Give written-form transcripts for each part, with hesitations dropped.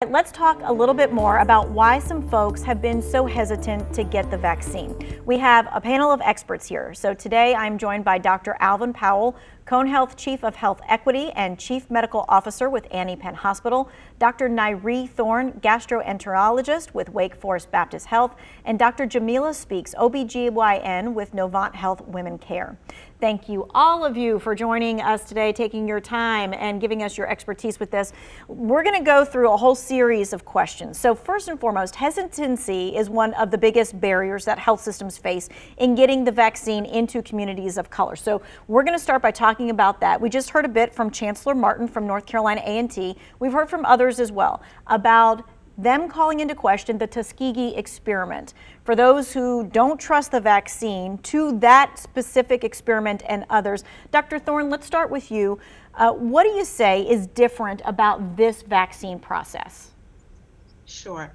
right, let's talk a little bit more about why some folks have been so hesitant to get the vaccine. We have a panel of experts here. So today I'm joined by Dr. Alvin Powell, Cone Health Chief of Health Equity and Chief Medical Officer with Annie Penn Hospital, Dr. Nyree Thorne, gastroenterologist with Wake Forest Baptist Health, and Dr. Jamila Speaks, OBGYN with Novant Health Women Care. Thank you, all of you, for joining us today, taking your time and giving us your expertise with this. We're going to go through a whole series of questions. So first and foremost, hesitancy is one of the biggest barriers that health systems face in getting the vaccine into communities of color. So we're going to start by talking about that. We just heard a bit from Chancellor Martin from North Carolina A&T. We've heard from others as well about them calling into question the Tuskegee experiment. For those who don't trust the vaccine, to that specific experiment and others, Dr. Thorne, let's start with you. What do you say is different about this vaccine process? Sure.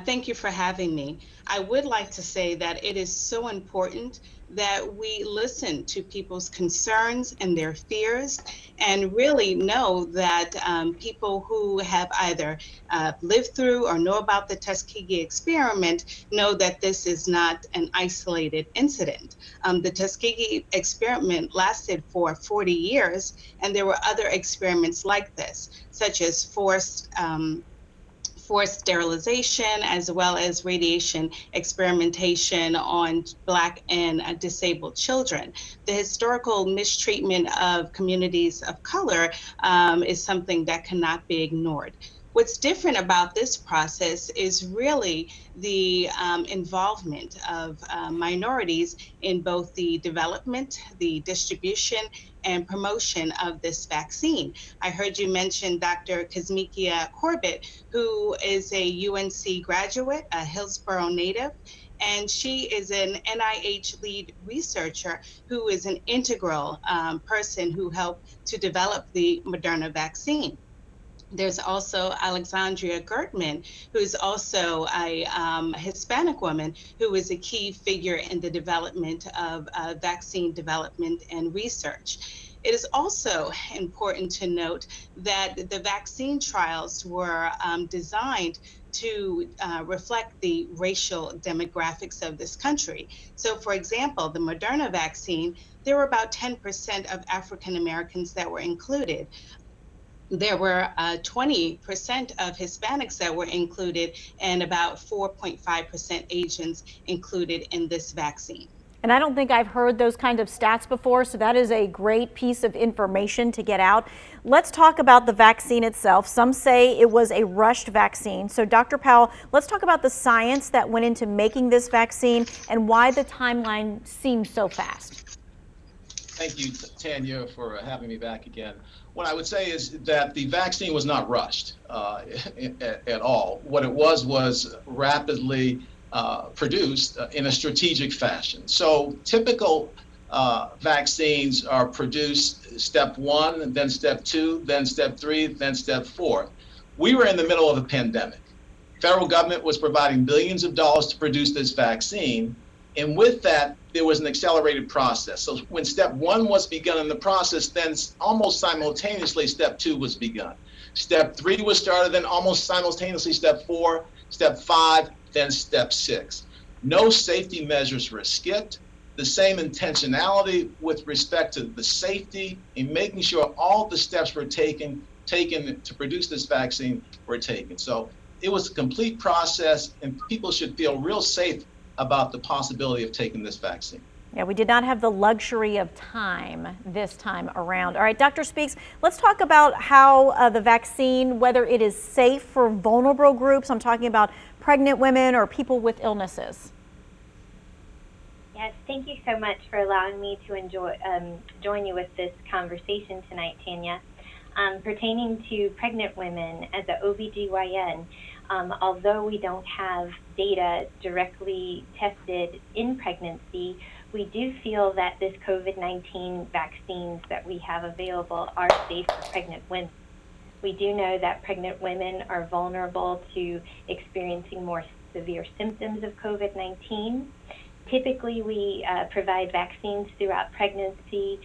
Thank you for having me. I would like to say that it is so important that we listen to people's concerns and their fears and really know that people who have either lived through or know about the Tuskegee experiment know that this is not an isolated incident. The Tuskegee experiment lasted for 40 years, and there were other experiments like this, such as forced sterilization, as well as radiation experimentation on Black and disabled children. The historical mistreatment of communities of color is something that cannot be ignored. What's different about this process is really the involvement of minorities in both the development, the distribution, and promotion of this vaccine. I heard you mention Dr. Kizzmekia Corbett, who is a UNC graduate, a Hillsborough native, and she is an NIH lead researcher who is an integral person who helped to develop the Moderna vaccine. There's also Alexandria Gertman, who is also a Hispanic woman who is a key figure in the development of vaccine development and research. It is also important to note that the vaccine trials were designed to reflect the racial demographics of this country. So, for example, the Moderna vaccine, there were about 10% of African Americans that were included. There were 20% of Hispanics that were included and about 4.5% Asians included in this vaccine. And I don't think I've heard those kind of stats before, so that is a great piece of information to get out. Let's talk about the vaccine itself. Some say it was a rushed vaccine. So Dr. Powell, let's talk about the science that went into making this vaccine and why the timeline seems so fast. Thank you, Tanya, for having me back again. What I would say is that the vaccine was not rushed at all. What it was rapidly produced in a strategic fashion. So typical vaccines are produced step 1, then step 2, then step 3, then step 4. We were in the middle of a pandemic. Federal government was providing billions of dollars to produce this vaccine. And with that, there was an accelerated process. So when step 1 was begun in the process, then almost simultaneously, step 2 was begun. Step 3 was started, then almost simultaneously, step 4, step 5, then step 6. No safety measures were skipped. The same intentionality with respect to the safety in making sure all the steps were taken to produce this vaccine were taken. So it was a complete process, and people should feel real safe about the possibility of taking this vaccine. Yeah, we did not have the luxury of time this time around. All right, Dr. Speaks, let's talk about how the vaccine, whether it is safe for vulnerable groups, I'm talking about pregnant women or people with illnesses. Yes, thank you so much for allowing me to join you with this conversation tonight, Tanya. Pertaining to pregnant women, as an OBGYN, although we don't have data directly tested in pregnancy, we do feel that this COVID-19 vaccines that we have available are safe for pregnant women. We do know that pregnant women are vulnerable to experiencing more severe symptoms of COVID-19. Typically, we provide vaccines throughout pregnancy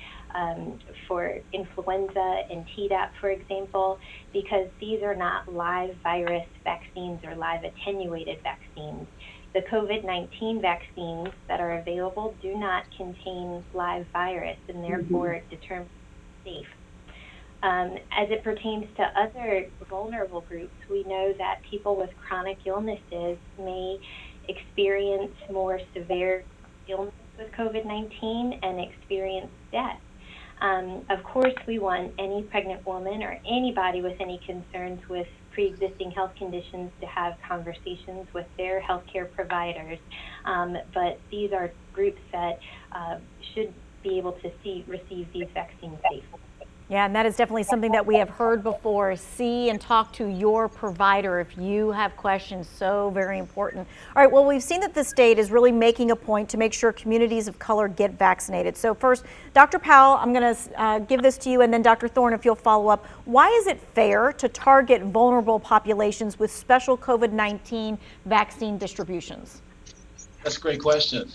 for influenza and Tdap, for example, because these are not live virus vaccines or live attenuated vaccines. The COVID-19 vaccines that are available do not contain live virus and therefore determined safe. As it pertains to other vulnerable groups, we know that people with chronic illnesses may experience more severe illness with COVID-19 and experience death. Of course, we want any pregnant woman or anybody with any concerns with pre-existing health conditions to have conversations with their healthcare providers, but these are groups that should be able to receive these vaccines safely. Yeah, and that is definitely something that we have heard before. See and talk to your provider if you have questions. So very important. All right, well, we've seen that the state is really making a point to make sure communities of color get vaccinated. So first, Dr. Powell, I'm going to give this to you, and then Dr. Thorne, if you'll follow up. Why is it fair to target vulnerable populations with special COVID-19 vaccine distributions? That's a great question.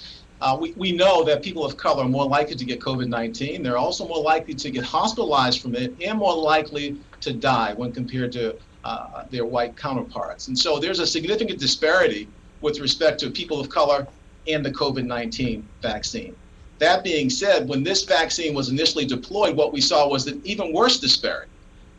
We know that people of color are more likely to get COVID-19. They're also more likely to get hospitalized from it and more likely to die when compared to their white counterparts. And so there's a significant disparity with respect to people of color and the COVID-19 vaccine. That being said, when this vaccine was initially deployed, what we saw was an even worse disparity,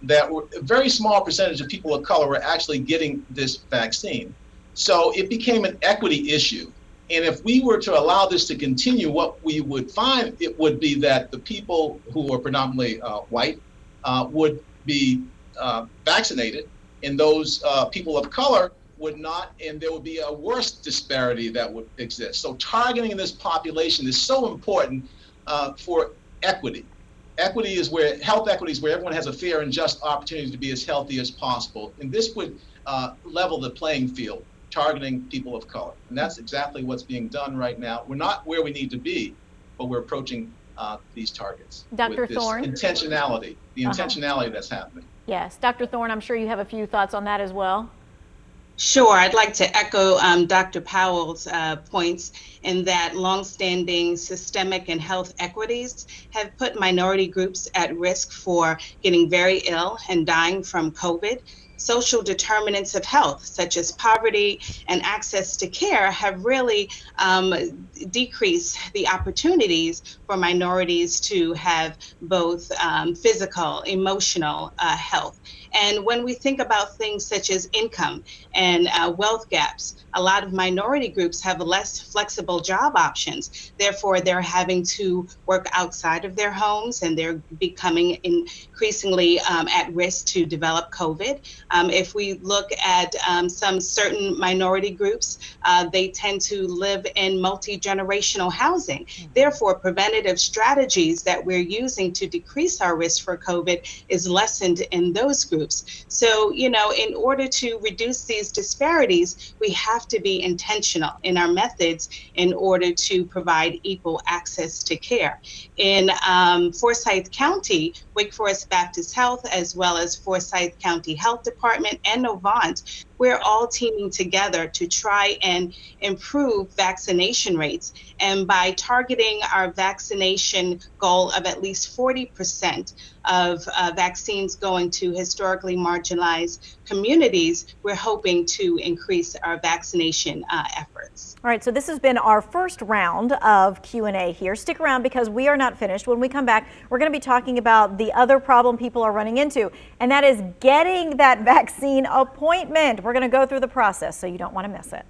that a very small percentage of people of color were actually getting this vaccine. So it became an equity issue. And if we were to allow this to continue, what we would find it would be that the people who are predominantly white would be vaccinated, and those people of color would not, and there would be a worse disparity that would exist. So targeting this population is so important for equity. Equity is where, health equity is where everyone has a fair and just opportunity to be as healthy as possible. And this would level the playing field, targeting people of color. And that's exactly what's being done right now. We're not where we need to be, but we're approaching these targets. Dr. With this Thorne? intentionality, the intentionality that's happening. Yes, Dr. Thorne, I'm sure you have a few thoughts on that as well. Sure, I'd like to echo Dr. Powell's points in that longstanding systemic and health equities have put minority groups at risk for getting very ill and dying from COVID. Social determinants of health, such as poverty and access to care, have really decreased the opportunities for minorities to have both physical, emotional health. And when we think about things such as income and wealth gaps, a lot of minority groups have less flexible job options. Therefore, they're having to work outside of their homes, and they're becoming increasingly at risk to develop COVID. If we look at some certain minority groups, they tend to live in multi-generational housing. Therefore, preventative strategies that we're using to decrease our risk for COVID is lessened in those groups. So, you know, in order to reduce these disparities, we have to be intentional in our methods in order to provide equal access to care. In Forsyth County, Wake Forest Baptist Health, as well as Forsyth County Health Department and Novant, we're all teaming together to try and improve vaccination rates. And by targeting our vaccination goal of at least 40% of vaccines going to historically marginalized communities, we're hoping to increase our vaccination efforts. All right, so this has been our first round of Q&A here. Stick around because we are not finished. When we come back, we're going to be talking about the other problem people are running into, and that is getting that vaccine appointment. We're going to go through the process, so you don't want to miss it.